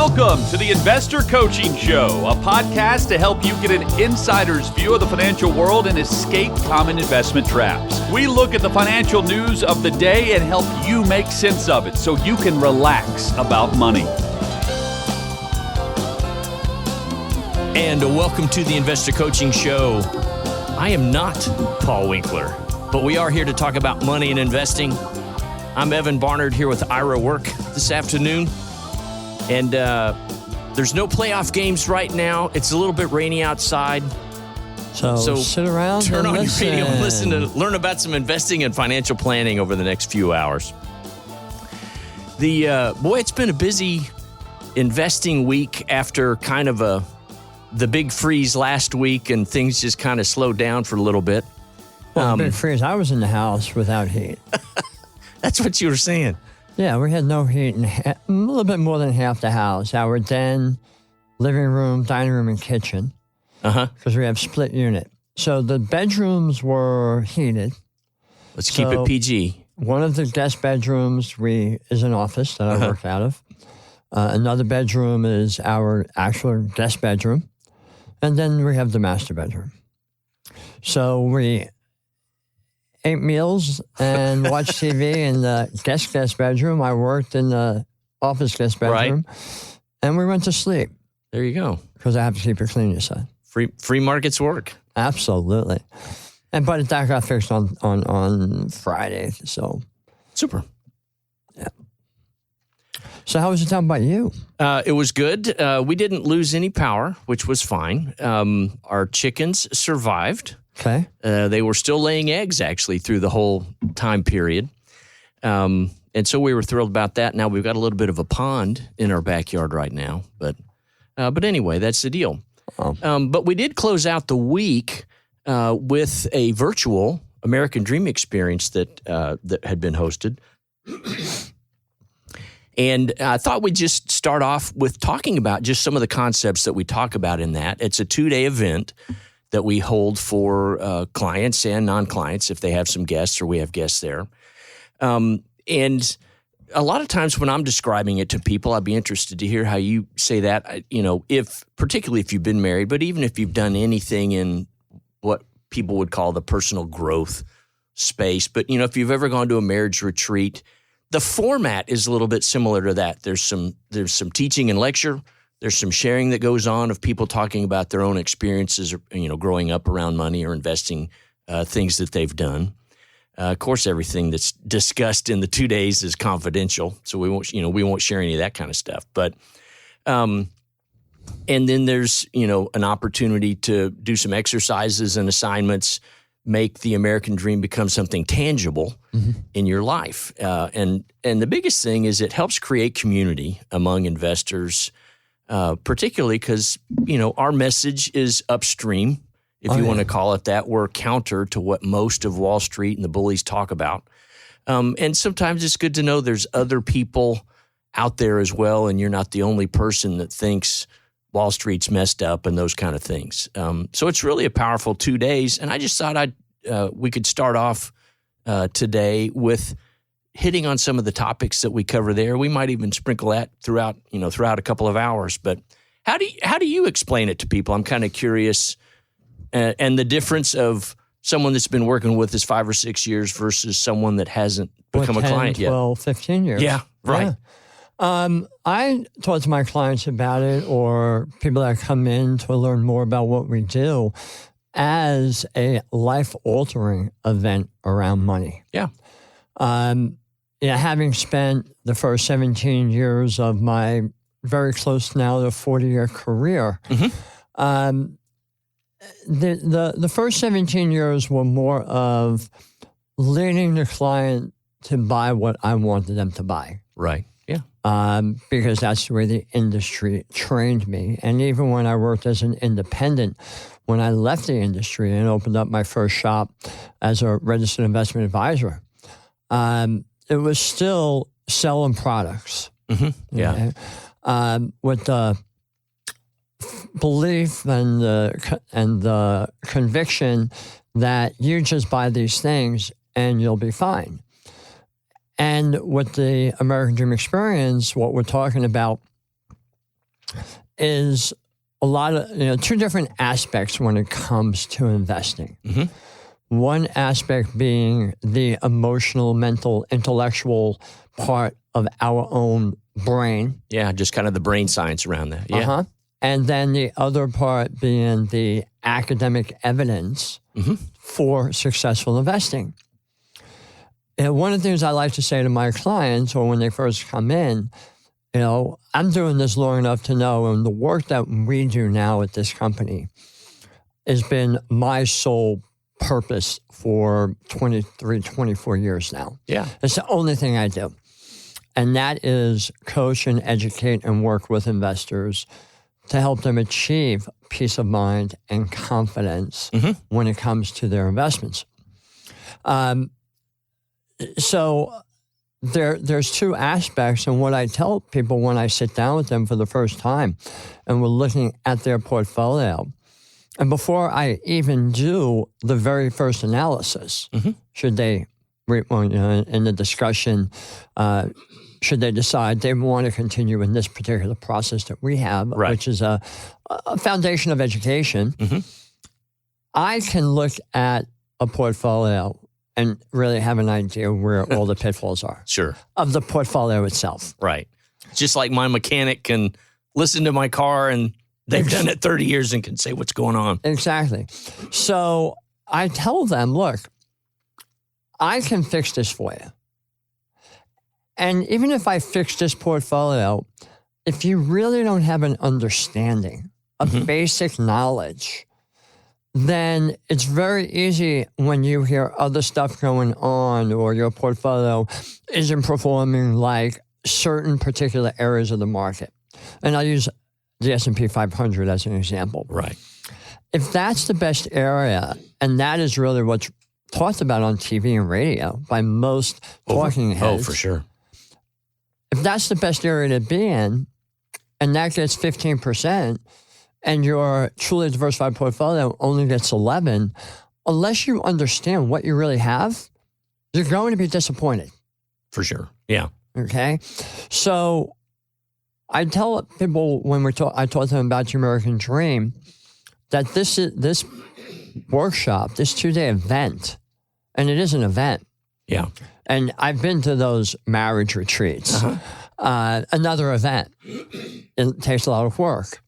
Welcome to the Investor Coaching Show, a podcast to help you get an insider's view of the financial world and escape common investment traps. We look at the financial news of the day and help you make sense of it so you can relax about money. And welcome to the Investor Coaching Show. I am not Paul Winkler, but we are here to talk about money and investing. I'm Evan Barnard here with Ira Work this afternoon. And there's no playoff games right now. It's a little bit rainy outside. So sit around, turn on listen. your radio and listen to learn about some investing and financial planning over the next few hours. It's been a busy investing week after kind of the big freeze last week, and things just kind of slowed down for a little bit. Well, big freeze. I was in the house without heat. That's what you were saying. Yeah, we had no heat in a little bit more than half the house. Our den, living room, dining room, and kitchen. Because we have split unit. So the bedrooms were heated. Let's keep it PG. One of the guest bedrooms is an office that I work out of. Another bedroom is our actual guest bedroom. And then we have the master bedroom. So we ate meals and watched TV in the guest bedroom. I worked in the office guest bedroom. Right. And we went to sleep. There you go. Because I have to keep it clean, you said. Free markets work. Absolutely. But that got fixed on Friday. So super. Yeah. So how was it down by you? It was good. We didn't lose any power, which was fine. Our chickens survived. Okay. They were still laying eggs, actually, through the whole time period. And so we were thrilled about that. Now we've got a little bit of a pond in our backyard right now. But anyway, that's the deal. Oh. But we did close out the week with a virtual American Dream experience that had been hosted. And I thought we'd just start off with talking about just some of the concepts that we talk about in that. It's a 2-day event that we hold for clients and non-clients if they have some guests or we have guests there. And a lot of times when I'm describing it to people, I'd be interested to hear how you say that, particularly if you've been married, but even if you've done anything in what people would call the personal growth space. But, if you've ever gone to a marriage retreat, the format is a little bit similar to that. There's some teaching and lecture. There's some sharing that goes on of people talking about their own experiences, growing up around money or investing, things that they've done. Of course, everything that's discussed in the 2 days is confidential, so we won't share any of that kind of stuff. But, and then there's an opportunity to do some exercises and assignments, make the American Dream become something tangible in your life. And the biggest thing is it helps create community among investors. Particularly because, our message is upstream, if you want to call it that. We're counter to what most of Wall Street and the bullies talk about. And sometimes it's good to know there's other people out there as well, and you're not the only person that thinks Wall Street's messed up and those kind of things. So it's really a powerful 2 days, and I just thought we could start off today with hitting on some of the topics that we cover there. We might even sprinkle that throughout a couple of hours. But how do you explain it to people? I'm kind of curious, and the difference of someone that's been working with us 5 or 6 years versus someone that hasn't become 10, a client yet. 12, 15 years. Yeah, right. Yeah. I talk to my clients about it, or people that come in to learn more about what we do, as a life-altering event around money. Yeah. Having spent the first 17 years of my very close now to 40-year career, the first 17 years were more of leading the client to buy what I wanted them to buy. Right, yeah. Because that's the way the industry trained me. And even when I worked as an independent, when I left the industry and opened up my first shop as a registered investment advisor, it was still selling products. Yeah. With the belief and the conviction that you just buy these things and you'll be fine. And with the American Dream experience, what we're talking about is a lot of, two different aspects when it comes to investing. One aspect being the emotional, mental, intellectual part of our own brain. Yeah, just kind of the brain science around that. Yeah. And then the other part being the academic evidence for successful investing. And one of the things I like to say to my clients, or when they first come in, I'm doing this long enough to know, and the work that we do now at this company has been my sole purpose for 23, 24 years now. Yeah. It's the only thing I do. And that is coach and educate and work with investors to help them achieve peace of mind and confidence when it comes to their investments. So there's two aspects, and what I tell people when I sit down with them for the first time and we're looking at their portfolio, and before I even do the very first analysis, should they, in the discussion, should they decide they want to continue in this particular process that we have, which is a foundation of education, I can look at a portfolio and really have an idea where all the pitfalls are. Sure. Of the portfolio itself. Right. Just like my mechanic can listen to my car and they've done it 30 years and can say what's going on. Exactly. So I tell them, look, I can fix this for you. And even if I fix this portfolio, if you really don't have an understanding of basic knowledge, then it's very easy when you hear other stuff going on or your portfolio isn't performing like certain particular areas of the market. And I'll use the S&P 500 as an example. Right. If that's the best area, and that is really what's talked about on TV and radio by most talking heads. Oh, for sure. If that's the best area to be in, and that gets 15%, and your truly diversified portfolio only gets 11, unless you understand what you really have, you're going to be disappointed. For sure. Yeah. Okay? So I tell people when I talk to them about the American Dream, that this workshop, this 2-day event, and it is an event. Yeah. And I've been to those marriage retreats. Another event. It takes a lot of work.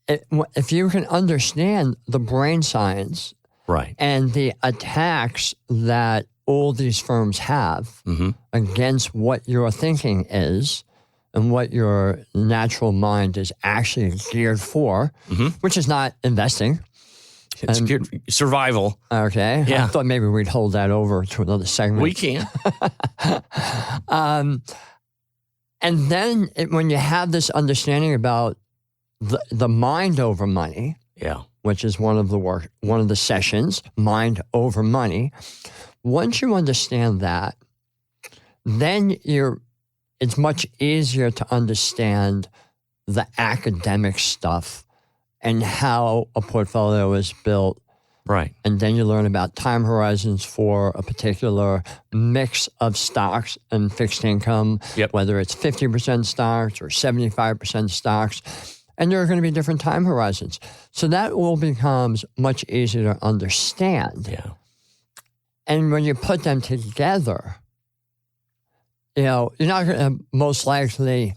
If you can understand the brain science and the attacks that all these firms have against what your thinking is and what your natural mind is actually geared for, which is not investing. It's good survival. Okay. Yeah. I thought maybe we'd hold that over to another segment. We can. And then when you have this understanding about the mind over money, which is one of the sessions, mind over money. Once you understand that, then it's much easier to understand the academic stuff and how a portfolio is built. Right. And then you learn about time horizons for a particular mix of stocks and fixed income, whether it's 50% stocks or 75% stocks. And there are going to be different time horizons. So that all becomes much easier to understand. Yeah. And when you put them together, you're not going to most likely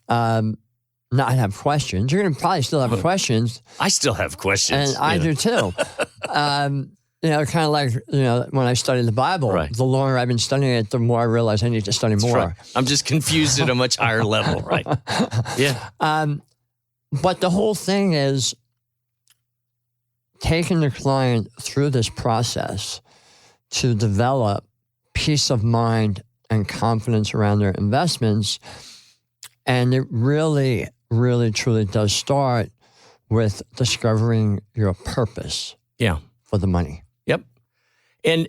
not have questions. You're going to probably still have questions. I still have questions. And I do too. Kind of like, when I studied the Bible, the longer I've been studying it, the more I realize I need to study more. Right. I'm just confused at a much higher level, right? Yeah. But the whole thing is taking the client through this process to develop peace of mind and confidence around their investments. And it really, really, truly does start with discovering your purpose for the money. Yep. And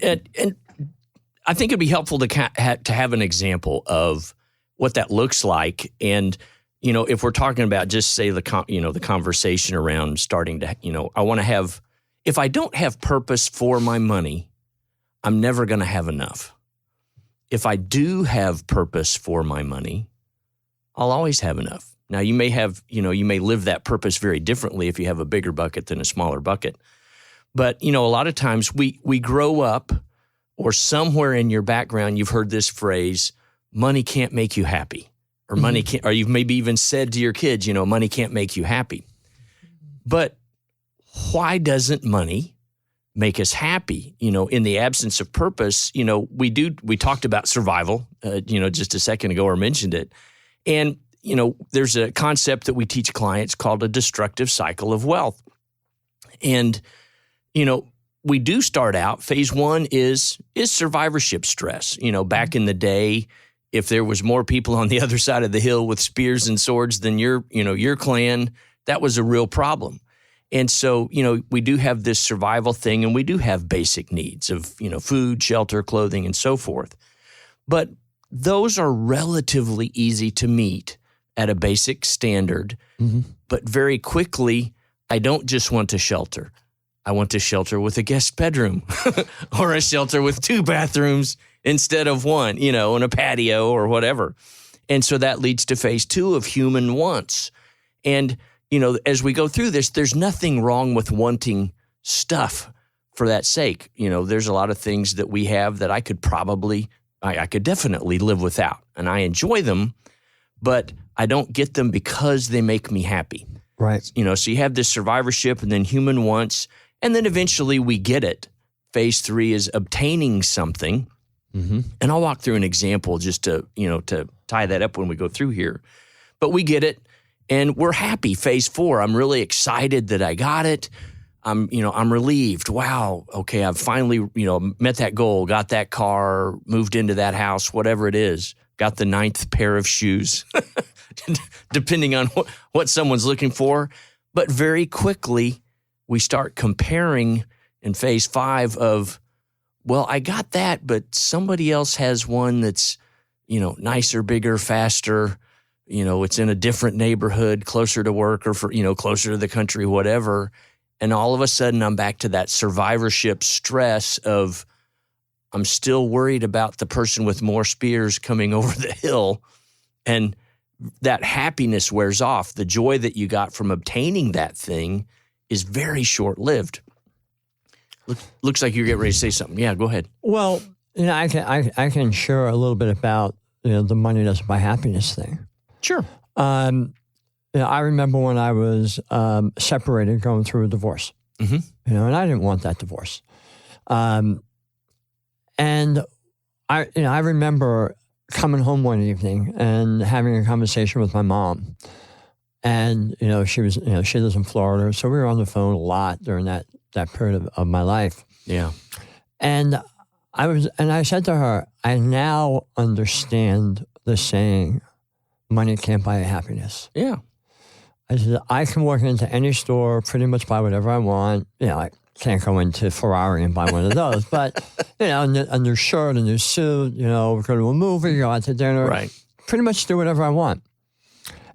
I think it'd be helpful to have an example of what that looks like. And, if we're talking about just say the conversation around starting to, I want to have, if I don't have purpose for my money, I'm never going to have enough. If I do have purpose for my money, I'll always have enough. Now, you may live that purpose very differently if you have a bigger bucket than a smaller bucket. But, a lot of times we grow up, or somewhere in your background, you've heard this phrase, money can't make you happy. Or money can't, or you've maybe even said to your kids, money can't make you happy. But why doesn't money make us happy? In the absence of purpose, we talked about survival, just a second ago, or mentioned it. And, there's a concept that we teach clients called a destructive cycle of wealth. And, we do start out, phase one is survivorship stress. Back in the day, if there was more people on the other side of the hill with spears and swords than your clan, that was a real problem. And so, we do have this survival thing, and we do have basic needs of, food, shelter, clothing, and so forth. But those are relatively easy to meet at a basic standard. But very quickly, I don't just want to shelter. I want to shelter with a guest bedroom or a shelter with 2 bathrooms instead of 1, and a patio or whatever. And so that leads to phase 2 of human wants. And, as we go through this, there's nothing wrong with wanting stuff for that sake. There's a lot of things that we have that I could definitely live without. And I enjoy them, but I don't get them because they make me happy. Right. So you have this survivorship and then human wants, and then eventually we get it. Phase 3 is obtaining something. And I'll walk through an example just to tie that up when we go through here. But we get it and we're happy. Phase 4, I'm really excited that I got it. I'm relieved. Wow. Okay. I've finally, met that goal, got that car, moved into that house, whatever it is, got the 9th pair of shoes, depending on what someone's looking for. But very quickly we start comparing in phase 5 of, well, I got that, but somebody else has one that's, nicer, bigger, faster. It's in a different neighborhood, closer to work or closer to the country, whatever. And all of a sudden I'm back to that survivorship stress of I'm still worried about the person with more spears coming over the hill. And that happiness wears off. The joy that you got from obtaining that thing is very short-lived. Looks like you're getting ready to say something. Yeah, go ahead. Well, I can share a little bit about the money doesn't buy happiness thing. Sure. I remember when I was separated, going through a divorce. And I didn't want that divorce. And I remember coming home one evening and having a conversation with my mom. And she was, she lives in Florida, so we were on the phone a lot during that period of my life. Yeah. And I said to her, I now understand the saying, money can't buy happiness. Yeah. I said, I can walk into any store, pretty much buy whatever I want. I can't go into Ferrari and buy one of those, but, a new shirt, a new suit, go to a movie, go out to dinner. Right. Pretty much do whatever I want.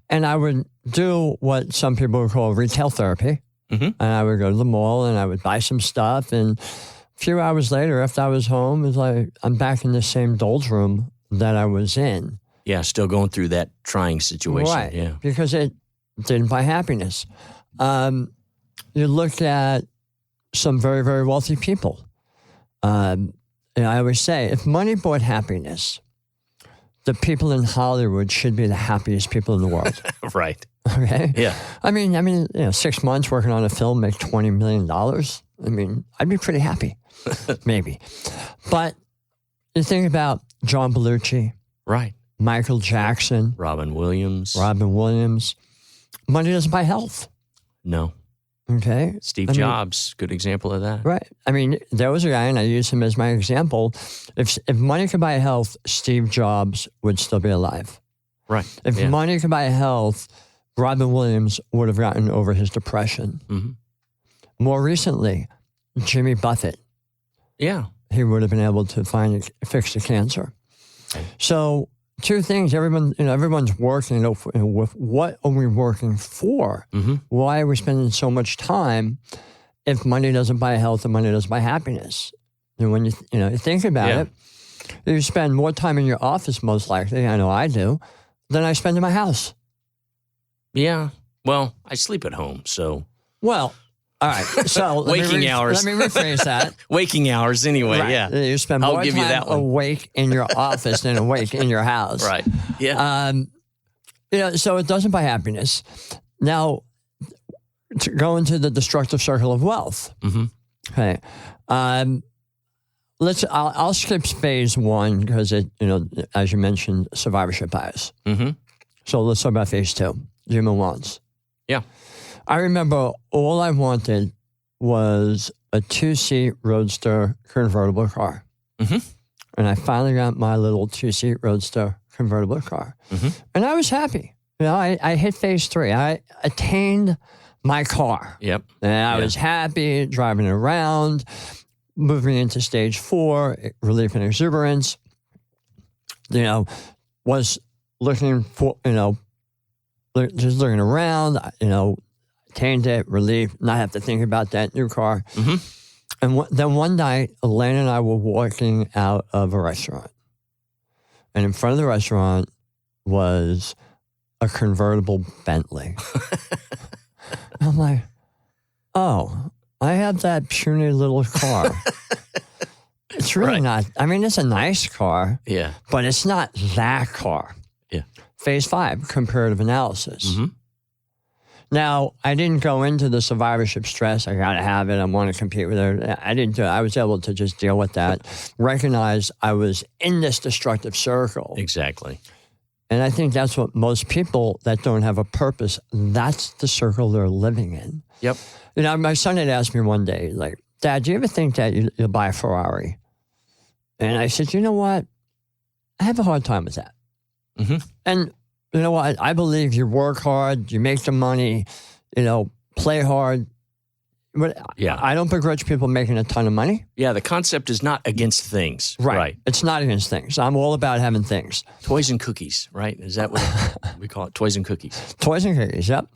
And I would do what some people would call retail therapy. And I would go to the mall and I would buy some stuff. And a few hours later, after I was home, it was like I'm back in the same doldrum that I was in. Yeah, still going through that trying situation. Right, yeah. Because it didn't buy happiness. You look at some very, very wealthy people. I always say, if money bought happiness, the people in Hollywood should be the happiest people in the world. Right. Okay? Yeah. I mean, 6 months working on a film, make $20 million. I'd be pretty happy. Maybe. But you think about John Belushi. Right. Michael Jackson. Robin Williams. Money doesn't buy health. No. Okay? Steve Jobs, good example of that. Right. There was a guy, and I use him as my example. If money could buy health, Steve Jobs would still be alive. Right. If money could buy health, Robin Williams would have gotten over his depression. More recently, Jimmy Buffett. Yeah. He would have been able to fix the cancer. So, two things. Everyone's working. With what are we working for? Why are we spending so much time if money doesn't buy health and money doesn't buy happiness? And when you think about it, you spend more time in your office, most likely. I know I do. than I spend in my house. Yeah. Well, I sleep at home, so. Well, all right. So waking hours. Let me rephrase that. Waking hours, anyway. Right. Yeah. You spend more time awake in your office than awake in your house. Right. Yeah. So it doesn't buy happiness. Now, to go into the destructive circle of wealth. Mm-hmm. Okay. I'll skip phase one because it, as you mentioned, survivorship bias. Mm-hmm. So let's talk about phase two, human wants. Yeah. I remember all I wanted was a 2-seat Roadster convertible car. Mm-hmm. And I finally got my little 2-seat Roadster convertible car. Mm-hmm. And I was happy. I hit phase three. I attained my car. Yep. And I was happy driving around, moving into stage 4, relief and exuberance. Was looking for, just looking around, attained it, relief, not have to think about that new car. Mm-hmm. And then one night, Elaine and I were walking out of a restaurant. And in front of the restaurant was a convertible Bentley. I'm like, oh, I have that puny little car. It's really not, it's a nice car. Yeah. But it's not that car. Yeah. Phase 5, comparative analysis. Mm-hmm. Now, I didn't go into the survivorship stress. I got to have it. I want to compete with her. I didn't do it. I was able to just deal with that, recognize I was in this destructive circle. Exactly. And I think that's what most people that don't have a purpose, that's the circle they're living in. Yep. My son had asked me one day, like, Dad, do you ever think that you'll buy a Ferrari? And I said, you know what? I have a hard time with that. Mm-hmm. And you know what? I believe you work hard, you make the money, play hard. But yeah. I don't begrudge people making a ton of money. Yeah, the concept is not against things. Right. It's not against things. I'm all about having things. Toys and cookies, right? Is that what we call it? Toys and cookies. Toys and cookies, yep.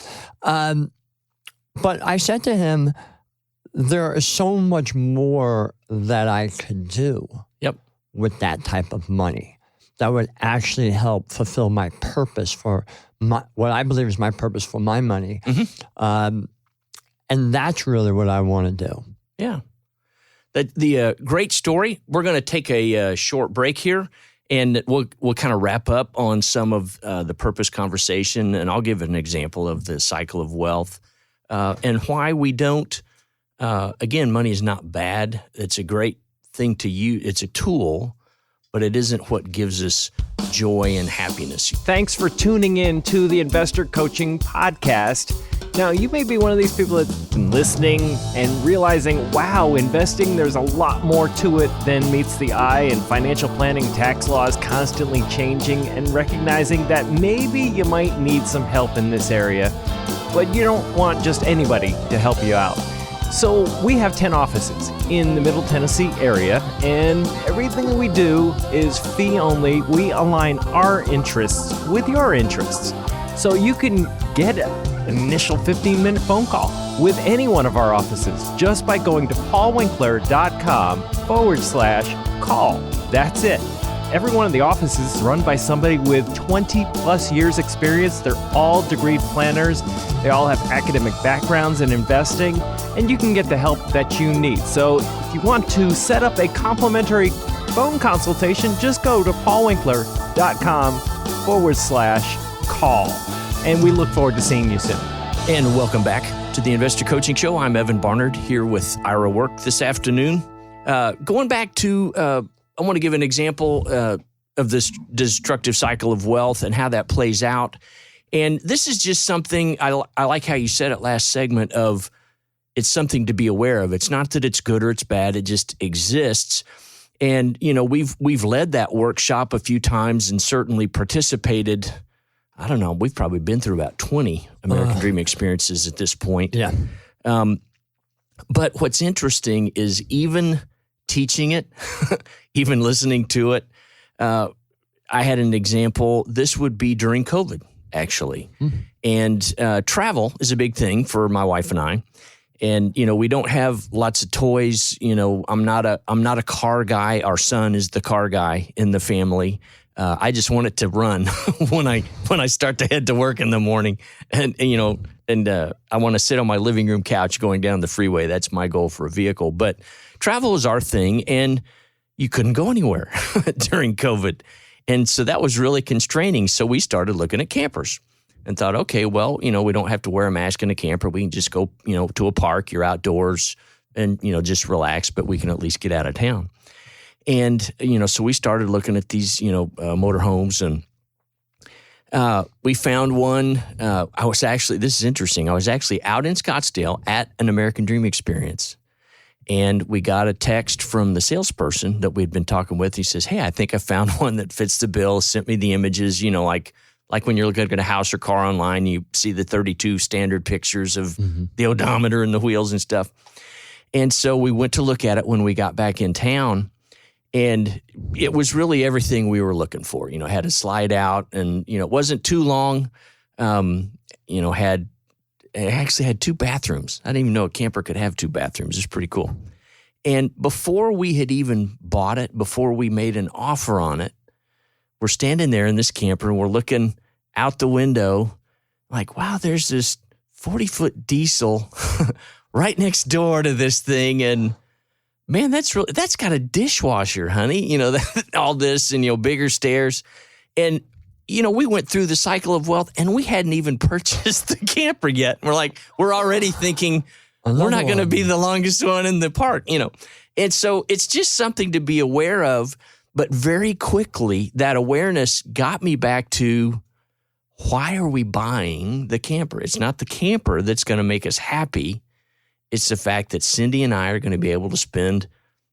But I said to him, there is so much more that I could do with that type of money that would actually help fulfill my purpose for what I believe is my purpose for my money. Mm-hmm. And that's really what I want to do. Yeah. The great story. We're going to take a short break here, and we'll kind of wrap up on some of the purpose conversation, and I'll give an example of the cycle of wealth and why we don't. Again, money is not bad. It's a great thing to use. It's a tool, but it isn't what gives us joy and happiness. Thanks for tuning in to the Investor Coaching Podcast. Now, you may be one of these people that's been listening and realizing, wow, investing, there's a lot more to it than meets the eye, and financial planning, tax laws constantly changing, and recognizing that maybe you might need some help in this area, but you don't want just anybody to help you out. So we have 10 offices in the Middle Tennessee area, and everything that we do is fee only. We align our interests with your interests. So you can get an initial 15-minute phone call with any one of our offices just by going to paulwinkler.com/call. That's it. Every one of the offices is run by somebody with 20 plus years experience. They're all degreed planners. They all have academic backgrounds in investing, and you can get the help that you need. So if you want to set up a complimentary phone consultation, just go to paulwinkler.com/call. And we look forward to seeing you soon. And welcome back to the Investor Coaching Show. I'm Evan Barnard here with Ira Work this afternoon. Going back to, I want to give an example of this destructive cycle of wealth and how that plays out. And this is just something, I like how you said it last segment of it's something to be aware of. It's not that it's good or it's bad. It just exists. And, we've led that workshop a few times and certainly participated. I don't know, we've probably been through about 20 American Dream experiences at this point. Yeah. But what's interesting is even teaching it, even listening to it, I had an example. This would be during COVID, actually. Mm-hmm. And travel is a big thing for my wife and I. And, we don't have lots of toys. I'm not a car guy. Our son is the car guy in the family. I just want it to run when I start to head to work in the morning, and I want to sit on my living room couch going down the freeway. That's my goal for a vehicle. But travel is our thing, and you couldn't go anywhere during COVID, and so that was really constraining. So we started looking at campers, and thought, okay, well, we don't have to wear a mask in a camper. We can just go, to a park. You're outdoors, and just relax. But we can at least get out of town. And, so we started looking at these, motorhomes, and we found one. This is interesting. I was actually out in Scottsdale at an American Dream experience, and we got a text from the salesperson that we'd been talking with. He says, hey, I think I found one that fits the bill, sent me the images, like when you're looking at a house or car online, you see the 32 standard pictures of the odometer and the wheels and stuff. And so we went to look at it when we got back in town. And it was really everything we were looking for. It had a slide out, and it wasn't too long. It actually had 2 bathrooms. I didn't even know a camper could have 2 bathrooms. It's pretty cool. And before we had even bought it, before we made an offer on it, we're standing there in this camper, and we're looking out the window, like, wow, there's this 40-foot diesel right next door to this thing, and man, that's got a dishwasher, honey. All this and, bigger stairs. And, we went through the cycle of wealth, and we hadn't even purchased the camper yet. We're already thinking we're not going to be the longest one in the park, And so it's just something to be aware of. But very quickly, that awareness got me back to, why are we buying the camper? It's not the camper that's going to make us happy. It's the fact that Cindy and I are going to be able to spend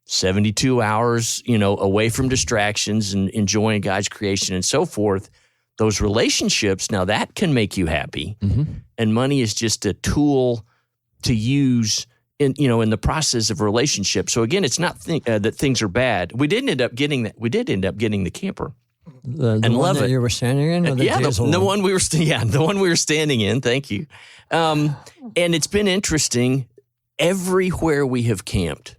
72 hours, away from distractions and enjoying God's creation and so forth. Those relationships, now that can make you happy. And money is just a tool to use in the process of a relationship. So again, it's not that things are bad. We did end up getting that. We did end up getting the camper. The one love that it. you were standing in? Or the one we were the one we were standing in. Thank you. And it's been interesting. Everywhere we have camped,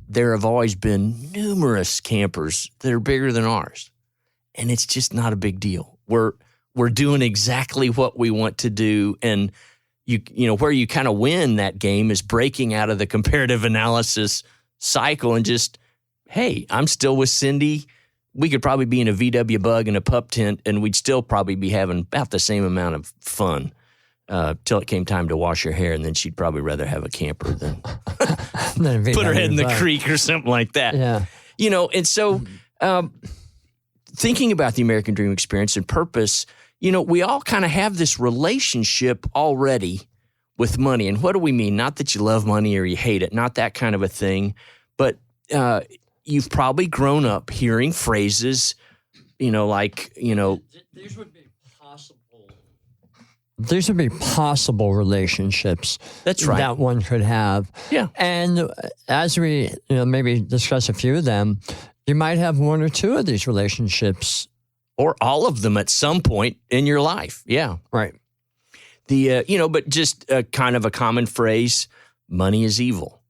there have always been numerous campers that are bigger than ours, and it's just not a big deal. We're doing exactly what we want to do, and where you kind of win that game is breaking out of the comparative analysis cycle and just, hey, I'm still with Cindy. We could probably be in a VW Bug in a pup tent, and we'd still probably be having about the same amount of fun. Till it came time to wash her hair, and then she'd probably rather have a camper than put her head in the creek or something like that. Yeah. And so thinking about the American Dream experience and purpose, we all kind of have this relationship already with money. And what do we mean? Not that you love money or you hate it, not that kind of a thing, but you've probably grown up hearing phrases, like. These would be possible relationships. That's right. That one could have. Yeah. And as we maybe discuss a few of them, you might have 1 or 2 of these relationships. Or all of them at some point in your life. Yeah. Right. But just kind of a common phrase, money is evil.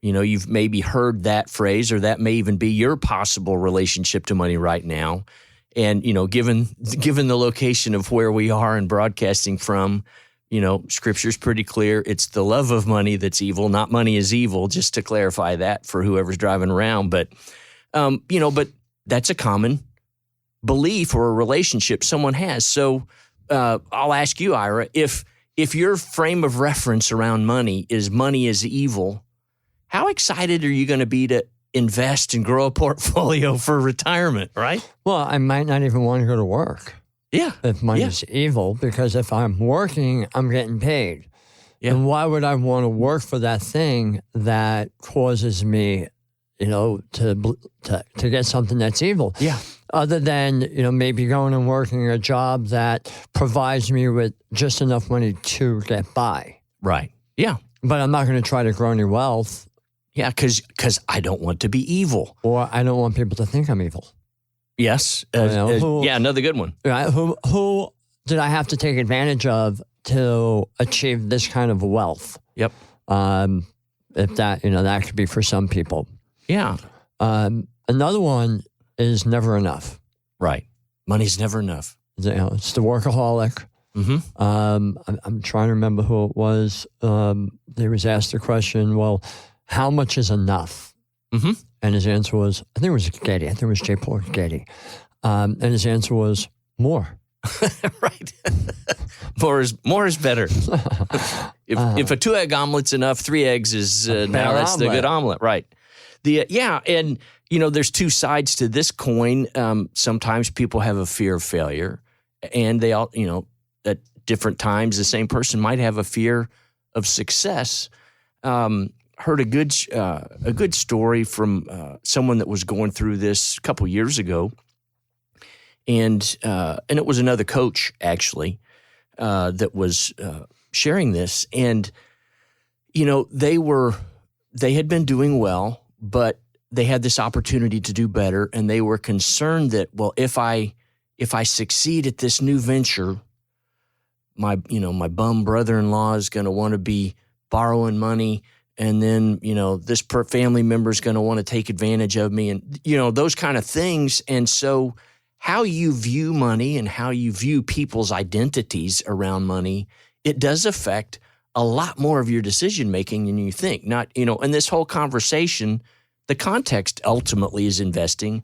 You've maybe heard that phrase, or that may even be your possible relationship to money right now. And, given the location of where we are and broadcasting from, Scripture's pretty clear. It's the love of money that's evil, not money is evil, just to clarify that for whoever's driving around. But, but that's a common belief or a relationship someone has. So I'll ask you, Ira, if your frame of reference around money is evil, how excited are you going to be to invest and grow a portfolio for retirement, right? Well, I might not even want to go to work. Yeah. If money's evil, because if I'm working, I'm getting paid. Yeah. And why would I want to work for that thing that causes me, to get something that's evil? Yeah. Other than, maybe going and working a job that provides me with just enough money to get by. Right. Yeah. But I'm not going to try to grow any wealth. Yeah, because I don't want to be evil. Or I don't want people to think I'm evil. Yes. Another good one. Right? Who did I have to take advantage of to achieve this kind of wealth? Yep. If that, that could be for some people. Yeah. Another one is never enough. Right. Money's never enough. It's the workaholic. Mm-hmm. I'm trying to remember who it was. They was asked the question, well, how much is enough? Mm-hmm. And his answer was, I think it was Getty. I think it was J. Paul Getty. And his answer was more. Right. More is better. If a 2-egg omelet's enough, 3 eggs is now that's the good omelet. Right. And there's two sides to this coin. Sometimes people have a fear of failure, and they all, at different times, the same person might have a fear of success. Heard a good story from someone that was going through this a couple years ago, and it was another coach actually that was sharing this, and they had been doing well, but they had this opportunity to do better, and they were concerned that, well, if I succeed at this new venture, my bum brother-in-law is going to want to be borrowing money, and then this family member is going to want to take advantage of me, and those kind of things. And so how you view money and how you view people's identities around money, it does affect a lot more of your decision making than you think. Not in this whole conversation, the context ultimately is investing,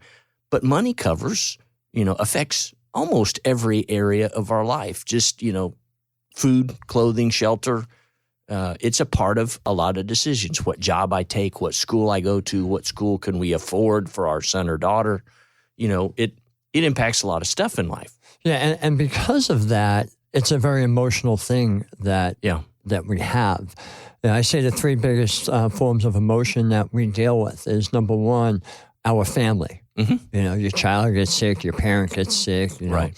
but money covers, affects almost every area of our life. Just, food, clothing, shelter. It's a part of a lot of decisions. What job I take, what school I go to, what school can we afford for our son or daughter. It impacts a lot of stuff in life. Yeah, and because of that, it's a very emotional thing that we have. I say the 3 biggest forms of emotion that we deal with is, number one, our family. Mm-hmm. Your child gets sick, your parent gets sick. Right.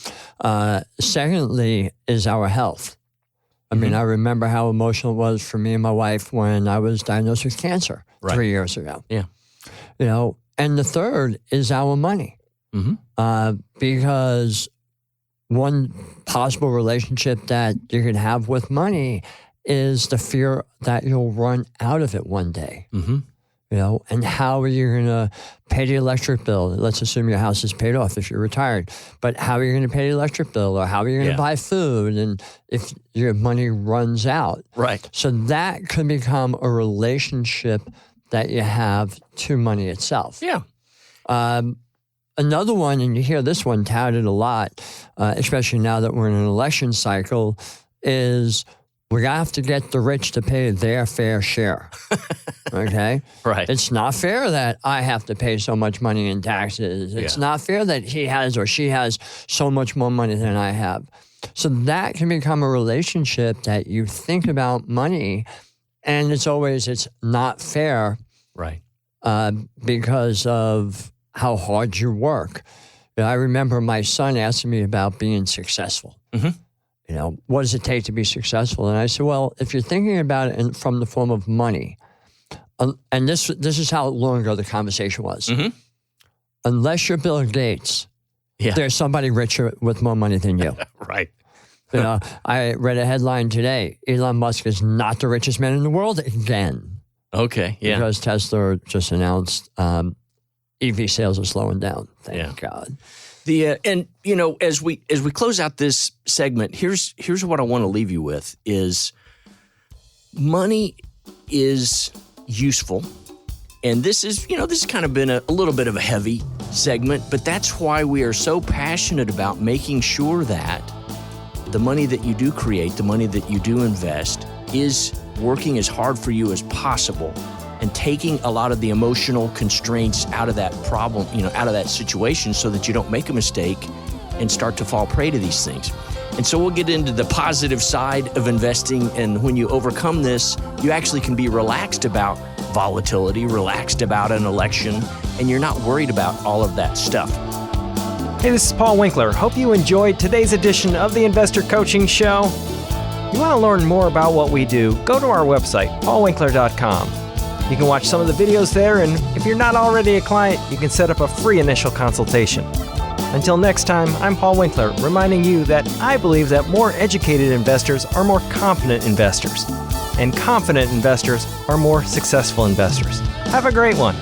Secondly is our health. I mean, I remember how emotional it was for me and my wife when I was diagnosed with cancer 3 years ago. Yeah. And the third is our money. Mm-hmm. Because one possible relationship that you can have with money is the fear that you'll run out of it one day. Mm-hmm. And how are you going to pay the electric bill? Let's assume your house is paid off if you're retired. But how are you going to pay the electric bill, or how are you going to buy food, and if your money runs out? Right. So that could become a relationship that you have to money itself. Yeah. Another one, and you hear this one touted a lot, especially now that we're in an election cycle, is we have to get the rich to pay their fair share. Okay? Right. It's not fair that I have to pay so much money in taxes. It's not fair that he has or she has so much more money than I have. So that can become a relationship that you think about money, and it's not fair. Right. Because of how hard you work. I remember my son asking me about being successful. Mm-hmm. What does it take to be successful? And I said, well, if you're thinking about it from the form of money, and this is how long ago the conversation was. Mm-hmm. Unless you're Bill Gates, there's somebody richer with more money than you. Right. I read a headline today. Elon Musk is not the richest man in the world again. Okay, yeah. Because Tesla just announced EV sales are slowing down. Thank God. As we close out this segment, here's what I want to leave you with is money is useful. And this is kind of been a little bit of a heavy segment, but that's why we are so passionate about making sure that the money that you do create, the money that you do invest, is working as hard for you as possible and taking a lot of the emotional constraints out of that problem, out of that situation, so that you don't make a mistake and start to fall prey to these things. And so we'll get into the positive side of investing. And when you overcome this, you actually can be relaxed about volatility, relaxed about an election, and you're not worried about all of that stuff. Hey, this is Paul Winkler. Hope you enjoyed today's edition of the Investor Coaching Show. You want to learn more about what we do, go to our website, paulwinkler.com. You can watch some of the videos there, and if you're not already a client, you can set up a free initial consultation. Until next time, I'm Paul Winkler, reminding you that I believe that more educated investors are more confident investors, and confident investors are more successful investors. Have a great one.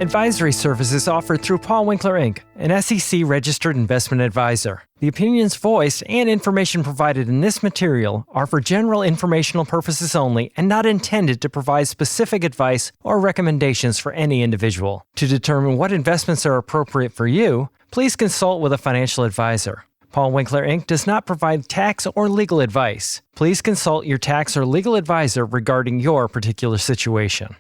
Advisory services offered through Paul Winkler Inc., an SEC-registered investment advisor. The opinions voiced and information provided in this material are for general informational purposes only and not intended to provide specific advice or recommendations for any individual. To determine what investments are appropriate for you, please consult with a financial advisor. Paul Winkler Inc. does not provide tax or legal advice. Please consult your tax or legal advisor regarding your particular situation.